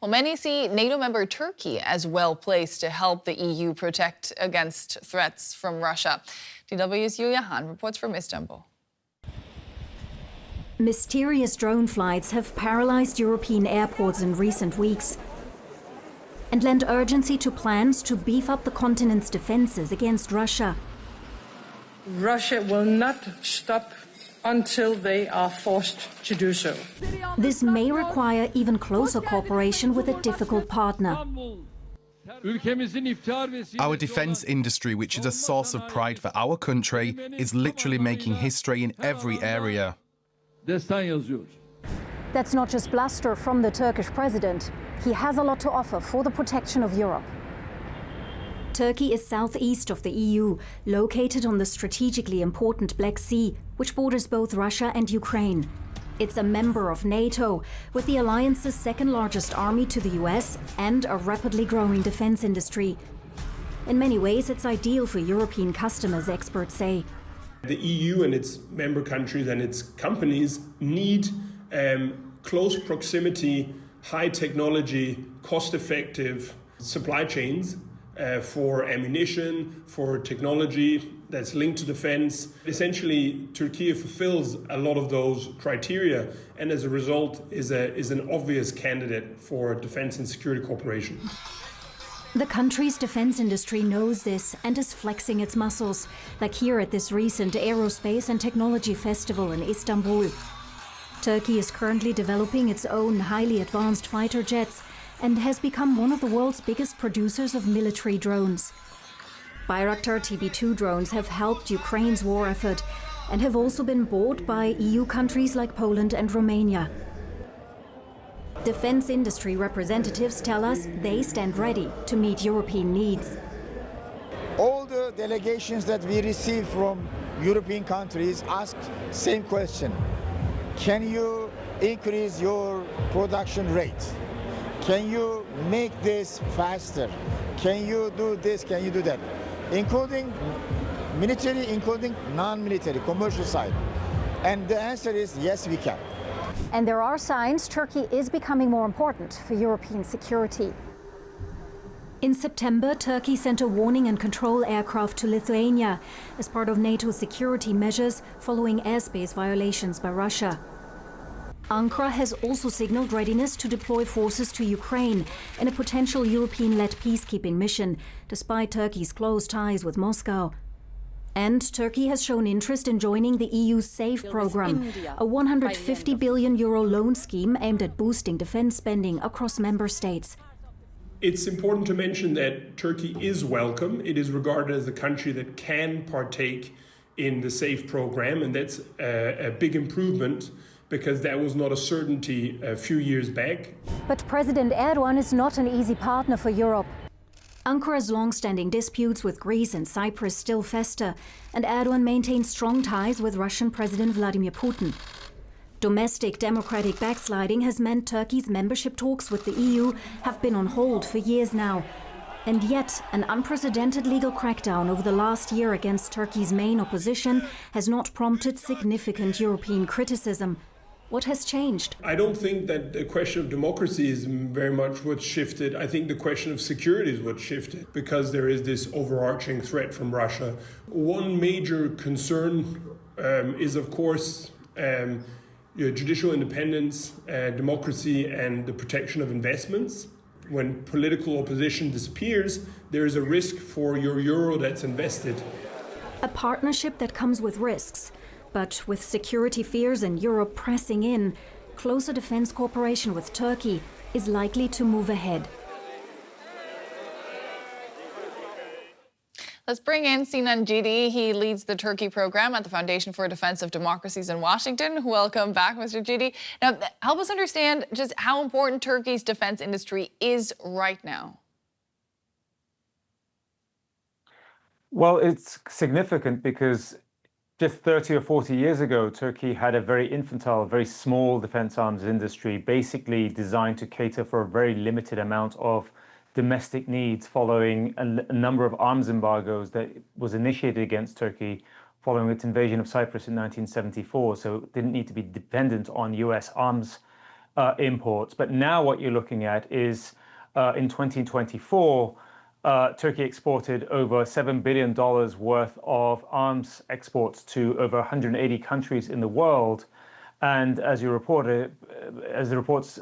Well, many see NATO member Turkey as well placed to help the EU protect against threats from Russia. DW's Julia Hahn reports from Istanbul. Mysterious drone flights have paralyzed European airports in recent weeks and lent urgency to plans to beef up the continent's defenses against Russia. Russia will not stop until they are forced to do so. This may require even closer cooperation with a difficult partner. Our defence industry, which is a source of pride for our country, is literally making history in every area. That's not just bluster from the Turkish president. He has a lot to offer for the protection of Europe. Turkey is southeast of the EU, located on the strategically important Black Sea, which borders both Russia and Ukraine. It's a member of NATO, with the alliance's second-largest army to the US and a rapidly growing defense industry. In many ways, it's ideal for European customers, experts say. The EU and its member countries and its companies need close proximity, high technology, cost-effective supply chains for ammunition, for technology that's linked to defense. Essentially, Turkey fulfills a lot of those criteria and as a result is an obvious candidate for defense and security cooperation. The country's defense industry knows this and is flexing its muscles, like here at this recent Aerospace and Technology Festival in Istanbul. Turkey is currently developing its own highly advanced fighter jets and has become one of the world's biggest producers of military drones. Bayraktar TB2 drones have helped Ukraine's war effort and have also been bought by EU countries like Poland and Romania. Defense industry representatives tell us they stand ready to meet European needs. All the delegations that we receive from European countries ask same question. Can you increase your production rate? Can you make this faster? Can you do this? Can you do that? Including military, including non-military, commercial side. And the answer is yes, we can. And there are signs Turkey is becoming more important for European security. In September, Turkey sent a warning and control aircraft to Lithuania as part of NATO's security measures following airspace violations by Russia. Ankara has also signaled readiness to deploy forces to Ukraine in a potential European-led peacekeeping mission, despite Turkey's close ties with Moscow. And Turkey has shown interest in joining the EU's SAFE program, a €150 billion loan scheme aimed at boosting defense spending across member states. It's important to mention that Turkey is welcome. It is regarded as a country that can partake in the SAFE program, and that's a big improvement because that was not a certainty a few years back. But President Erdogan is not an easy partner for Europe. Ankara's long-standing disputes with Greece and Cyprus still fester, and Erdogan maintains strong ties with Russian President Vladimir Putin. Domestic democratic backsliding has meant Turkey's membership talks with the EU have been on hold for years now. And yet, an unprecedented legal crackdown over the last year against Turkey's main opposition has not prompted significant European criticism. What has changed? I don't think that the question of democracy is very much what's shifted. I think the question of security is what's shifted because there is this overarching threat from Russia. One major concern is, of course, judicial independence, democracy, and the protection of investments. When political opposition disappears, there is a risk for your euro that's invested. A partnership that comes with risks. But with security fears and Europe pressing in, closer defense cooperation with Turkey is likely to move ahead. Let's bring in Sinan Cidi. He leads the Turkey program at the Foundation for Defense of Democracies in Washington. Welcome back, Mr. Cidi. Now, help us understand just how important Turkey's defense industry is right now. Well, it's significant because just 30 or 40 years ago, Turkey had a very infantile, very small defense arms industry, basically designed to cater for a very limited amount of domestic needs following a number of arms embargoes that was initiated against Turkey following its invasion of Cyprus in 1974. So it didn't need to be dependent on US arms imports. But now what you're looking at is in 2024, Turkey exported over $7 billion worth of arms exports to over 180 countries in the world. And as the reports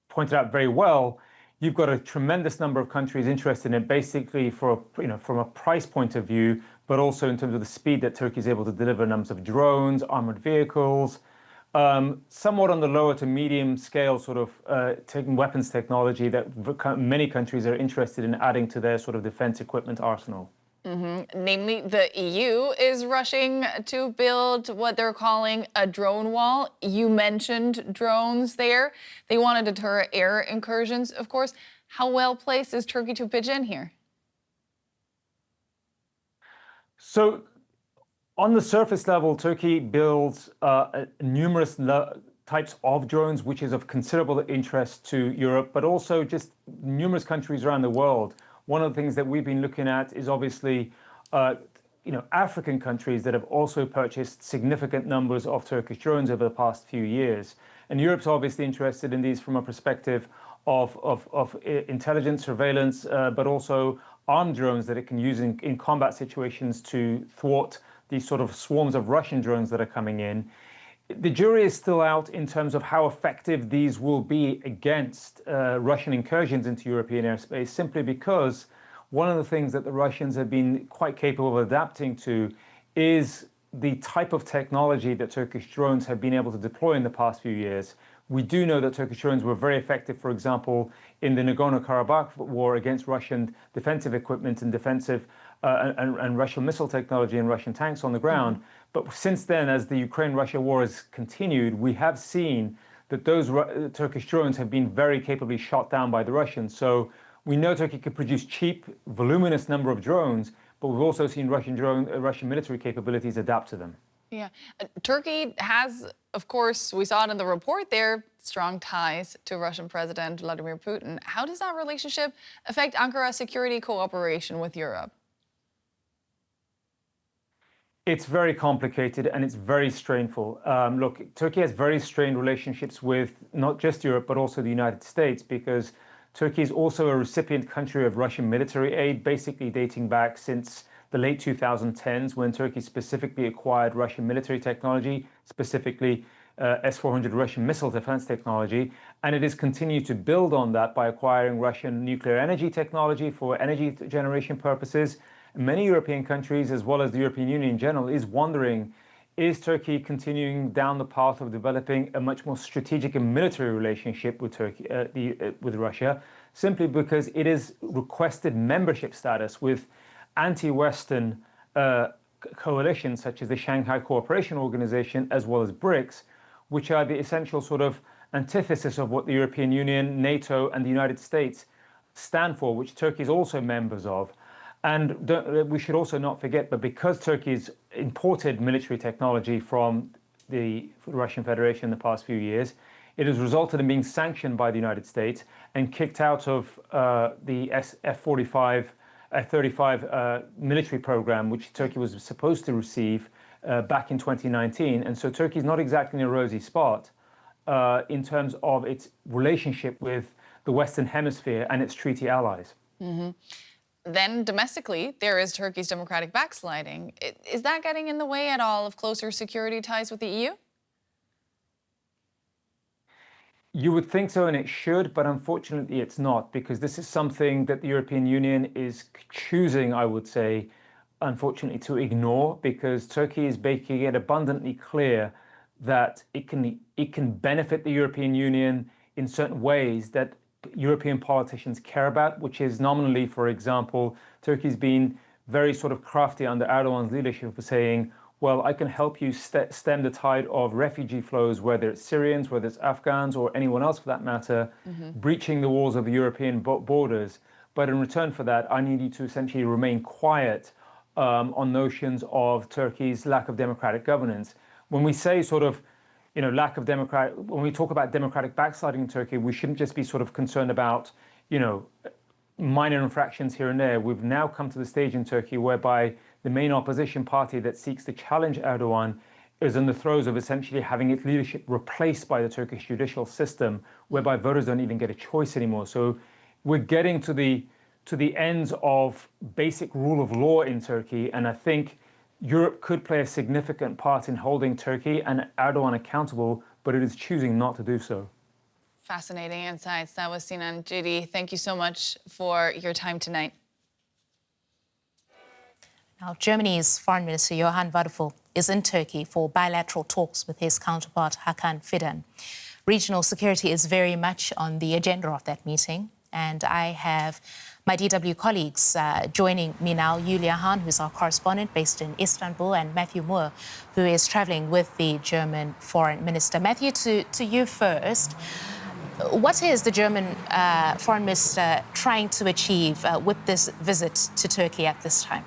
pointed out very well, you've got a tremendous number of countries interested in it, basically from a price point of view, but also in terms of the speed that Turkey is able to deliver numbers of drones, armored vehicles, somewhat on the lower to medium scale sort of taking weapons technology that many countries are interested in adding to their sort of defense equipment arsenal. Namely, the EU is rushing to build what they're calling a drone wall. You mentioned drones there. They want to deter air incursions, of course. How well placed is Turkey to pitch in here? So, on the surface level, Turkey builds numerous types of drones, which is of considerable interest to Europe, but also just numerous countries around the world. One of the things that we've been looking at is obviously, African countries that have also purchased significant numbers of Turkish drones over the past few years. And Europe's obviously interested in these from a perspective of intelligence, surveillance, but also armed drones that it can use in combat situations to thwart these sort of swarms of Russian drones that are coming in. The jury is still out in terms of how effective these will be against Russian incursions into European airspace, simply because one of the things that the Russians have been quite capable of adapting to is the type of technology that Turkish drones have been able to deploy in the past few years. We do know that Turkish drones were very effective, for example, in the Nagorno-Karabakh war against Russian defensive equipment and defensive and Russian missile technology and Russian tanks on the ground. But since then, as the Ukraine-Russia war has continued, we have seen that those Turkish drones have been very capably shot down by the Russians. So we know Turkey could produce cheap, voluminous number of drones, but we've also seen Russian military capabilities adapt to them. Yeah. Turkey has, of course, we saw it in the report there, strong ties to Russian President Vladimir Putin. How does that relationship affect Ankara's security cooperation with Europe? It's very complicated and it's very strainful. Look, Turkey has very strained relationships with not just Europe, but also the United States, because Turkey is also a recipient country of Russian military aid, basically dating back since the late 2010s, when Turkey specifically acquired Russian military technology, specifically S-400 Russian missile defense technology. And it has continued to build on that by acquiring Russian nuclear energy technology for energy generation purposes. Many European countries, as well as the European Union in general, is wondering, is Turkey continuing down the path of developing a much more strategic and military relationship with with Russia, simply because it has requested membership status with anti-Western coalitions such as the Shanghai Cooperation Organization, as well as BRICS, which are the essential sort of antithesis of what the European Union, NATO, and the United States stand for, which Turkey is also members of. And we should also not forget, but because Turkey's imported military technology from the Russian Federation in the past few years, it has resulted in being sanctioned by the United States and kicked out of the F-35 military program, which Turkey was supposed to receive back in 2019. And so Turkey is not exactly in a rosy spot in terms of its relationship with the Western Hemisphere and its treaty allies. Mm-hmm. Then domestically, there is Turkey's democratic backsliding. Is that getting in the way at all of closer security ties with the EU? You would think so, and it should, but unfortunately it's not, because this is something that the European Union is choosing, I would say, unfortunately, to ignore, because Turkey is making it abundantly clear that it can benefit the European Union in certain ways that European politicians care about, which is nominally, for example, Turkey's been very sort of crafty under Erdogan's leadership of saying, well, I can help you stem the tide of refugee flows, whether it's Syrians, whether it's Afghans, or anyone else for that matter, breaching the walls of the European borders. But in return for that, I need you to essentially remain quiet on notions of Turkey's lack of democratic governance. When we say sort of, when we talk about democratic backsliding in Turkey, we shouldn't just be sort of concerned about, minor infractions here and there. We've now come to the stage in Turkey whereby the main opposition party that seeks to challenge Erdogan is in the throes of essentially having its leadership replaced by the Turkish judicial system, whereby voters don't even get a choice anymore. So we're getting to the ends of basic rule of law in Turkey, and I think Europe could play a significant part in holding Turkey and Erdogan accountable, but it is choosing not to do so. Fascinating insights. That was Sinan Cidi. Thank you so much for your time tonight. Now, Germany's Foreign Minister Johann Vadeful is in Turkey for bilateral talks with his counterpart Hakan Fidan. Regional security is very much on the agenda of that meeting, and I have my DW colleagues joining me now, Julia Hahn, who's our correspondent based in Istanbul, and Matthew Moore, who is travelling with the German Foreign Minister. Matthew, to you first. What is the German Foreign Minister trying to achieve with this visit to Turkey at this time?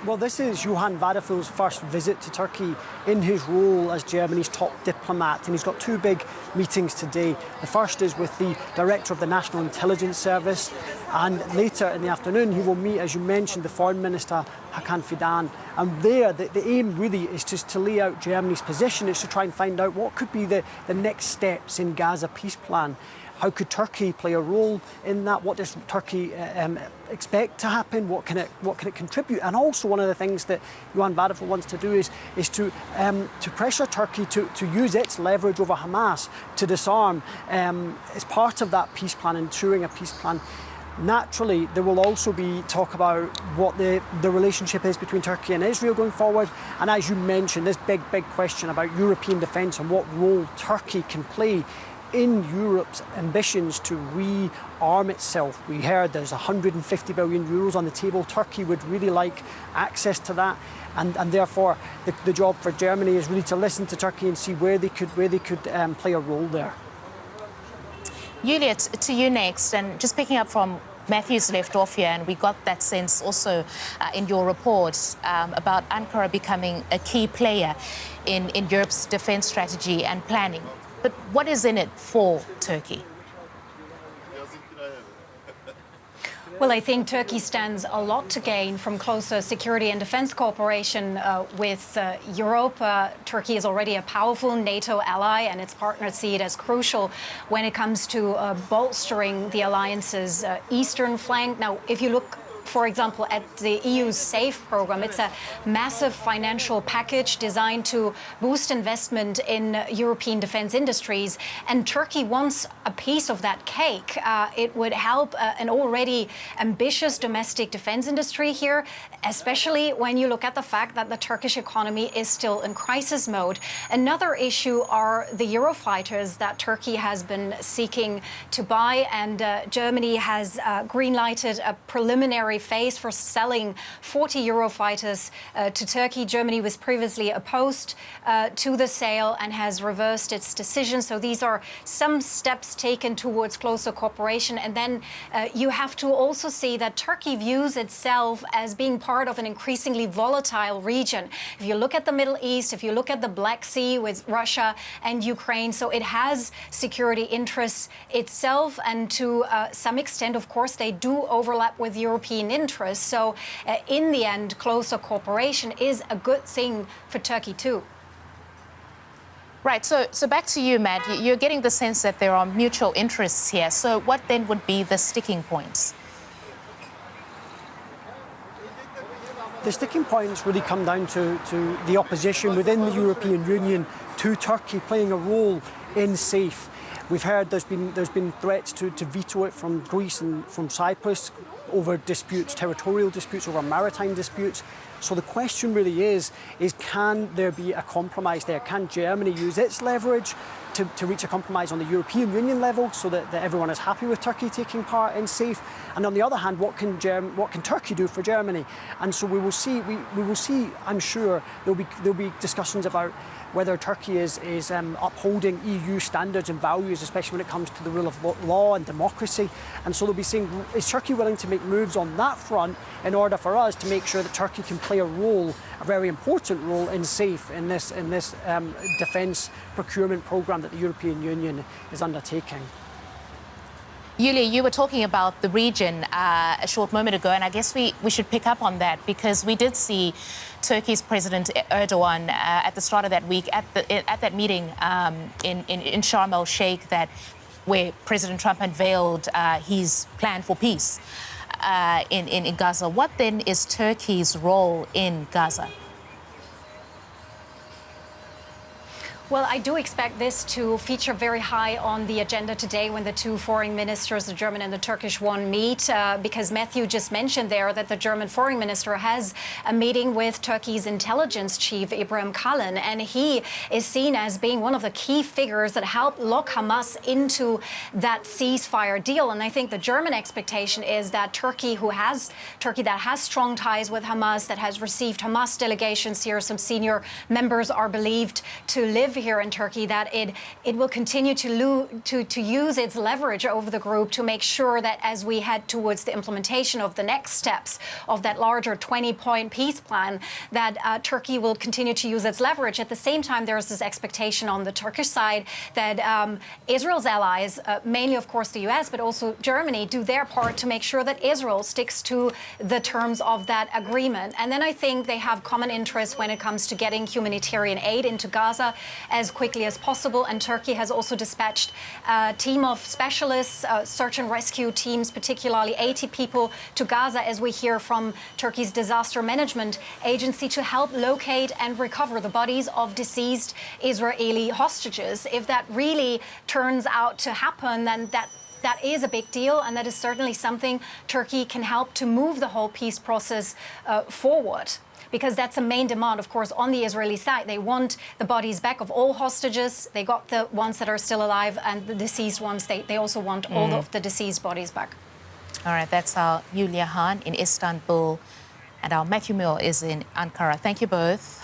Well, this is Johann Vadeful's first visit to Turkey in his role as Germany's top diplomat, and he's got two big meetings today. The first is with the Director of the National Intelligence Service, and later in the afternoon he will meet, as you mentioned, the Foreign Minister Hakan Fidan. And there, the aim really is just to lay out Germany's position, is to try and find out what could be the next steps in Gaza peace plan. How could Turkey play a role in that? What does Turkey expect to happen? What can it contribute? And also, one of the things that Johann Vadeful wants to do is to pressure Turkey to use its leverage over Hamas to disarm as part of that peace plan, ensuring a peace plan. Naturally, there will also be talk about what the relationship is between Turkey and Israel going forward. And as you mentioned, this big question about European defence and what role Turkey can play in Europe's ambitions to rearm itself. We heard there's 150 billion euros on the table. Turkey would really like access to that, and therefore the job for Germany is really to listen to Turkey and see where they could play a role there. Julia, to you next, and just picking up from Matthew's left off here, and we got that sense also in your reports about Ankara becoming a key player in Europe's defence strategy and planning. But what is in it for Turkey? Well, I think Turkey stands a lot to gain from closer security and defence cooperation with Europe. Turkey is already a powerful NATO ally, and its partners see it as crucial when it comes to bolstering the alliance's eastern flank. Now, if you look, for example, at the EU's SAFE program, it's a massive financial package designed to boost investment in European defence industries. And Turkey wants a piece of that cake. It would help an already ambitious domestic defence industry here, especially when you look at the fact that the Turkish economy is still in crisis mode. Another issue are the Eurofighters that Turkey has been seeking to buy, and Germany has green-lighted a preliminary phase for selling 40 Eurofighters to Turkey. Germany was previously opposed to the sale and has reversed its decision. So these are some steps taken towards closer cooperation. And then you have to also see that Turkey views itself as being part of an increasingly volatile region. If you look at the Middle East, if you look at the Black Sea with Russia and Ukraine, so it has security interests itself, and to some extent, of course, they do overlap with European interests. So in the end, closer cooperation is a good thing for Turkey too. Right, so back to you, Matt. You're getting the sense that there are mutual interests here. So what then would be the sticking points? The sticking points really come down to the opposition within the European Union to Turkey playing a role in SAFE. We've heard there's been threats to veto it from Greece and from Cyprus over disputes, territorial disputes, over maritime disputes. So the question really is can there be a compromise there? Can Germany use its leverage to reach a compromise on the European Union level so that everyone is happy with Turkey taking part in SAFE? And on the other hand, what can Turkey do for Germany? And so we will see. I'm sure there'll be discussions about whether Turkey is upholding EU standards and values, especially when it comes to the rule of law and democracy. And so they'll be saying, is Turkey willing to make moves on that front in order for us to make sure that Turkey can play a role, a very important role in SAFE, in this defence procurement programme that the European Union is undertaking? Yulia, you were talking about the region a short moment ago, and I guess we should pick up on that because we did see Turkey's President Erdogan at the start of that week at that meeting in Sharm el-Sheikh where President Trump unveiled his plan for peace in Gaza. What then is Turkey's role in Gaza? Well, I do expect this to feature very high on the agenda today when the two foreign ministers, the German and the Turkish one, meet, because Matthew just mentioned there that the German foreign minister has a meeting with Turkey's intelligence chief, Ibrahim Kalin, and he is seen as being one of the key figures that helped lock Hamas into that ceasefire deal. And I think the German expectation is that Turkey that has strong ties with Hamas, that has received Hamas delegations here, some senior members are believed to live here in Turkey, that it will continue to use its leverage over the group to make sure that as we head towards the implementation of the next steps of that larger 20-point peace plan, that Turkey will continue to use its leverage. At the same time, there is this expectation on the Turkish side that Israel's allies, mainly of course the US, but also Germany, do their part to make sure that Israel sticks to the terms of that agreement. And then I think they have common interests when it comes to getting humanitarian aid into Gaza as quickly as possible. And Turkey has also dispatched a team of specialists, search and rescue teams, particularly 80 people to Gaza, as we hear from Turkey's disaster management agency, to help locate and recover the bodies of deceased Israeli hostages. If that really turns out to happen, then that is a big deal, and that is certainly something Turkey can help to move the whole peace process forward. Because that's a main demand, of course, on the Israeli side. They want the bodies back of all hostages. They got the ones that are still alive, and the deceased ones, they also want all of the deceased bodies back. All right, that's our Yulia Hahn in Istanbul, and our Matthew Mill is in Ankara. Thank you both.